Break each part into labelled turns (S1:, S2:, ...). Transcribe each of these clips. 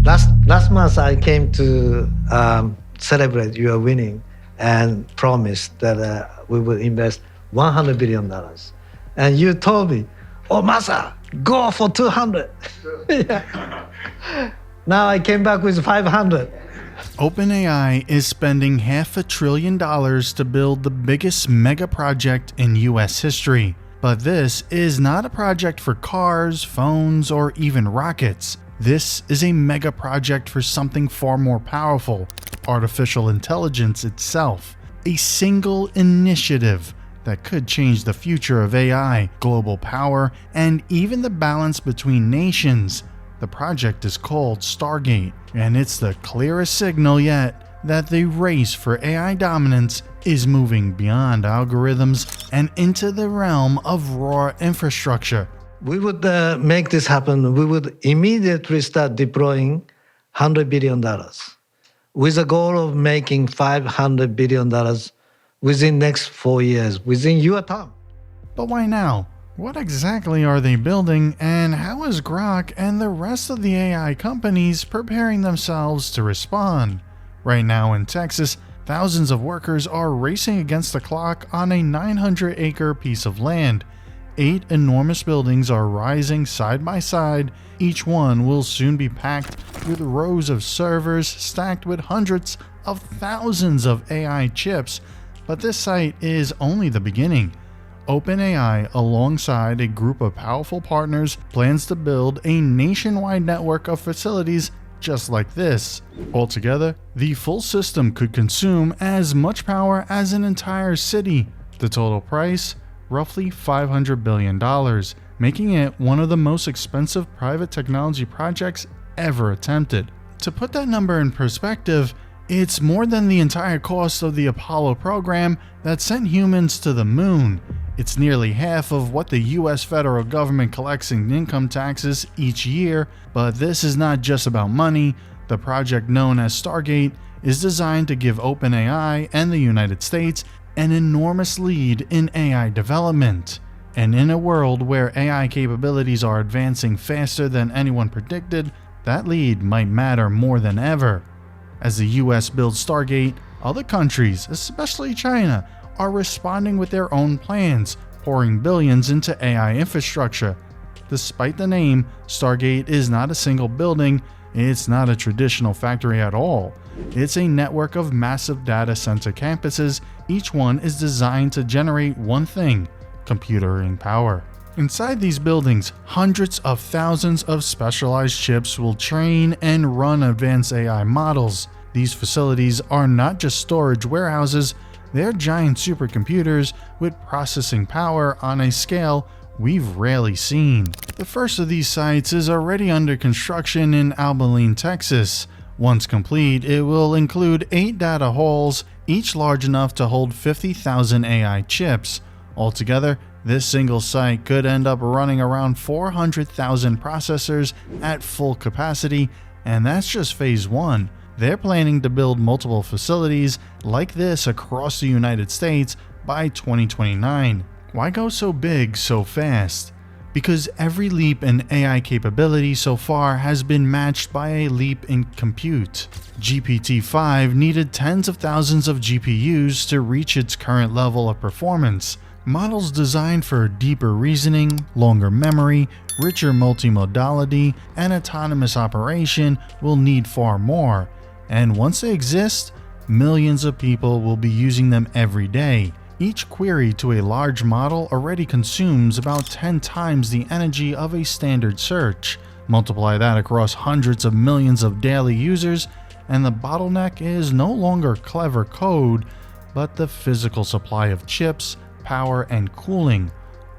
S1: Last month I came to celebrate your winning and promised that we will invest $100 billion. And you told me, oh, Masa, go for 200. Yeah. Now I came back with 500.
S2: OpenAI is spending $500 billion to build the biggest mega project in US history. But this is not a project for cars, phones, or even rockets. This is a mega project for something far more powerful: artificial intelligence itself. A single initiative that could change the future of AI, global power, and even the balance between nations. The project is called Stargate, and it's the clearest signal yet that the race for AI dominance is moving beyond algorithms and into the realm of raw infrastructure.
S1: We would make this happen. We would immediately start deploying $100 billion with a goal of making $500 billion within next 4 years, within your term.
S2: But why now? What exactly are they building, and how is Grok and the rest of the AI companies preparing themselves to respond? Right now in Texas, thousands of workers are racing against the clock on a 900-acre piece of land. 8 enormous buildings are rising side by side. Each one will soon be packed with rows of servers stacked with hundreds of thousands of AI chips. But this site is only the beginning. OpenAI, alongside a group of powerful partners, plans to build a nationwide network of facilities just like this. Altogether, the full system could consume as much power as an entire city. The total price? Roughly $500 billion, making it one of the most expensive private technology projects ever attempted. To put that number in perspective, it's more than the entire cost of the Apollo program that sent humans to the moon. It's nearly half of what the US federal government collects in income taxes each year. But this is not just about money. The project, known as Stargate, is designed to give OpenAI and the United States an enormous lead in AI development. And in a world where AI capabilities are advancing faster than anyone predicted, that lead might matter more than ever. As the US builds Stargate, other countries, especially China, are responding with their own plans, pouring billions into AI infrastructure. Despite the name, Stargate is not a single building. It's not a traditional factory at all. It's a network of massive data center campuses. Each one is designed to generate one thing: computing power. Inside these buildings, hundreds of thousands of specialized chips will train and run advanced AI models. These facilities are not just storage warehouses, they're giant supercomputers with processing power on a scale we've rarely seen. The first of these sites is already under construction in Abilene, Texas. Once complete, it will include 8 data halls, each large enough to hold 50,000 AI chips. Altogether, this single site could end up running around 400,000 processors at full capacity, and that's just phase 1. They're planning to build multiple facilities like this across the United States by 2029. Why go so big so fast? Because every leap in AI capability so far has been matched by a leap in compute. GPT-5 needed tens of thousands of GPUs to reach its current level of performance. Models designed for deeper reasoning, longer memory, richer multimodality, and autonomous operation will need far more. And once they exist, millions of people will be using them every day. Each query to a large model already consumes about 10 times the energy of a standard search. Multiply that across hundreds of millions of daily users, and the bottleneck is no longer clever code, but the physical supply of chips, power, and cooling.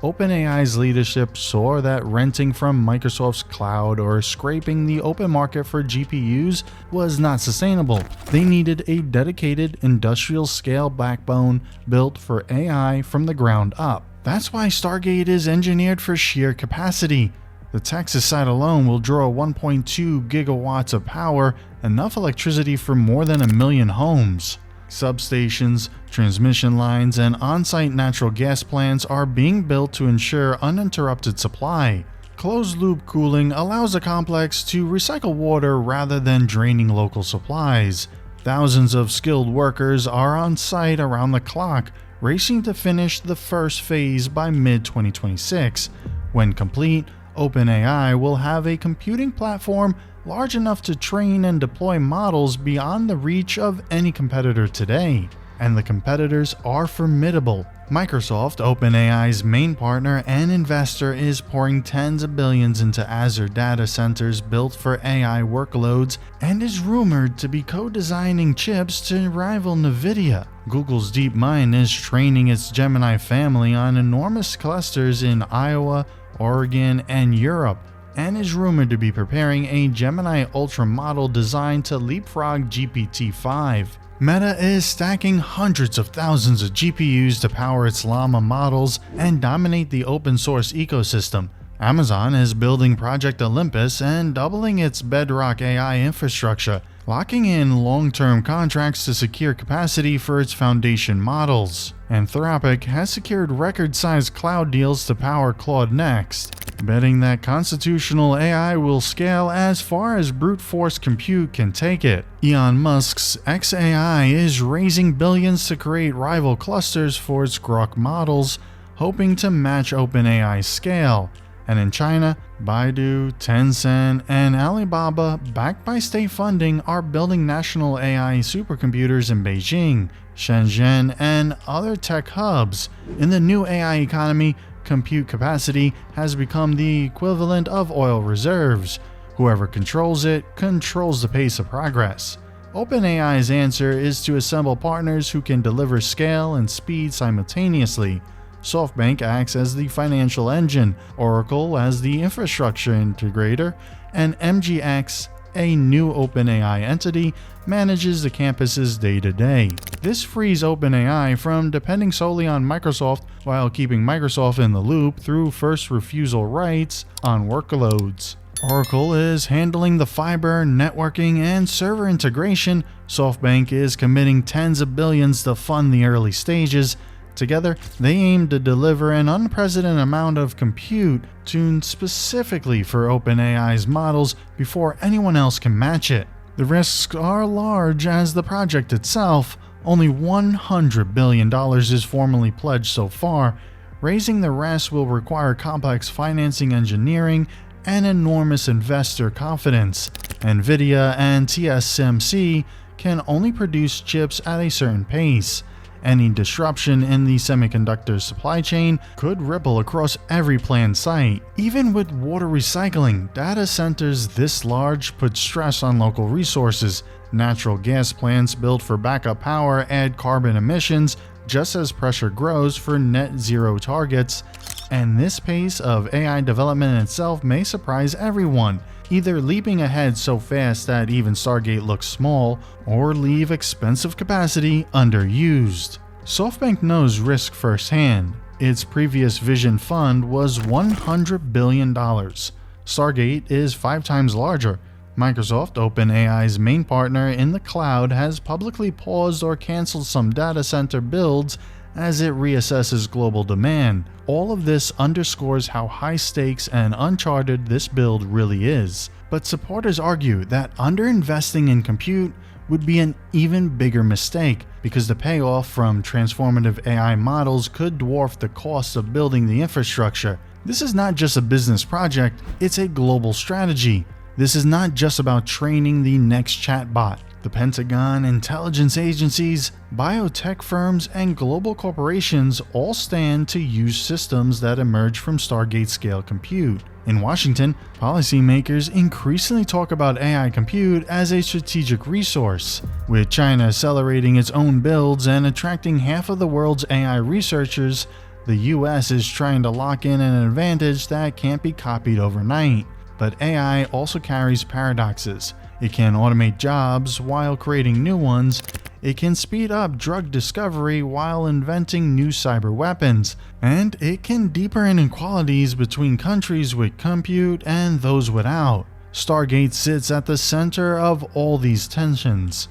S2: OpenAI's leadership saw that renting from Microsoft's cloud or scraping the open market for GPUs was not sustainable. They needed a dedicated industrial-scale backbone built for AI from the ground up. That's why Stargate is engineered for sheer capacity. The Texas site alone will draw 1.2 gigawatts of power, enough electricity for more than 1 million homes. Substations, transmission lines, and on-site natural gas plants are being built to ensure uninterrupted supply. Closed-loop cooling allows a complex to recycle water rather than draining local supplies. Thousands of skilled workers are on site around the clock, racing to finish the first phase by mid-2026. When complete, OpenAI will have a computing platform large enough to train and deploy models beyond the reach of any competitor today. And the competitors are formidable. Microsoft, OpenAI's main partner and investor, is pouring tens of billions into Acer data centers built for AI workloads and is rumored to be co-designing chips to rival NVIDIA. Google's DeepMind is training its Gemini family on enormous clusters in Iowa, Oregon, and Europe, and is rumored to be preparing a Gemini Ultra model designed to leapfrog GPT-5. Meta is stacking hundreds of thousands of GPUs to power its Llama models and dominate the open source ecosystem. Amazon is building Project Olympus and doubling its Bedrock AI infrastructure, locking in long-term contracts to secure capacity for its foundation models. Anthropic has secured record-sized cloud deals to power Claude Next, betting that constitutional AI will scale as far as brute force compute can take it. Elon Musk's xAI is raising billions to create rival clusters for its Grok models, hoping to match OpenAI's scale. And in China, Baidu, Tencent, and Alibaba, backed by state funding, are building national AI supercomputers in Beijing, Shenzhen, and other tech hubs. In the new AI economy, compute capacity has become the equivalent of oil reserves. Whoever controls it controls the pace of progress. OpenAI's answer is to assemble partners who can deliver scale and speed simultaneously. SoftBank acts as the financial engine, Oracle as the infrastructure integrator, and MGX, a new OpenAI entity, manages the campus's day-to-day. This frees OpenAI from depending solely on Microsoft while keeping Microsoft in the loop through first refusal rights on workloads. Oracle is handling the fiber, networking, and server integration. SoftBank is committing tens of billions to fund the early stages. Together, they aim to deliver an unprecedented amount of compute tuned specifically for OpenAI's models before anyone else can match it. The risks are large as the project itself. Only $100 billion is formally pledged so far. Raising the rest will require complex financing, engineering, and enormous investor confidence. NVIDIA and TSMC can only produce chips at a certain pace. Any disruption in the semiconductor supply chain could ripple across every planned site. Even with water recycling, data centers this large put stress on local resources. Natural gas plants built for backup power add carbon emissions just as pressure grows for net zero targets. And this pace of AI development itself may surprise everyone, either leaping ahead so fast that even Stargate looks small, or leave expensive capacity underused. SoftBank knows risk firsthand. Its previous Vision Fund was $100 billion. Stargate is 5 times larger. Microsoft, OpenAI's main partner in the cloud, has publicly paused or canceled some data center builds as it reassesses global demand. All of this underscores how high stakes and uncharted this build really is. But supporters argue that underinvesting in compute would be an even bigger mistake because the payoff from transformative AI models could dwarf the cost of building the infrastructure. This is not just a business project, it's a global strategy. This is not just about training the next chatbot. The Pentagon, intelligence agencies, biotech firms, and global corporations all stand to use systems that emerge from Stargate-scale compute. In Washington, policymakers increasingly talk about AI compute as a strategic resource. With China accelerating its own builds and attracting half of the world's AI researchers, the US is trying to lock in an advantage that can't be copied overnight. But AI also carries paradoxes. It can automate jobs while creating new ones. It can speed up drug discovery while inventing new cyber weapons. And it can deepen inequalities between countries with compute and those without. Stargate sits at the center of all these tensions.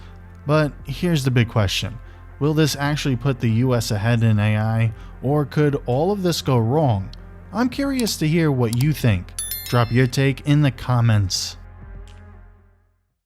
S2: But here's the big question. Will this actually put the US ahead in AI, or could all of this go wrong? I'm curious to hear what you think. Drop your take in the comments.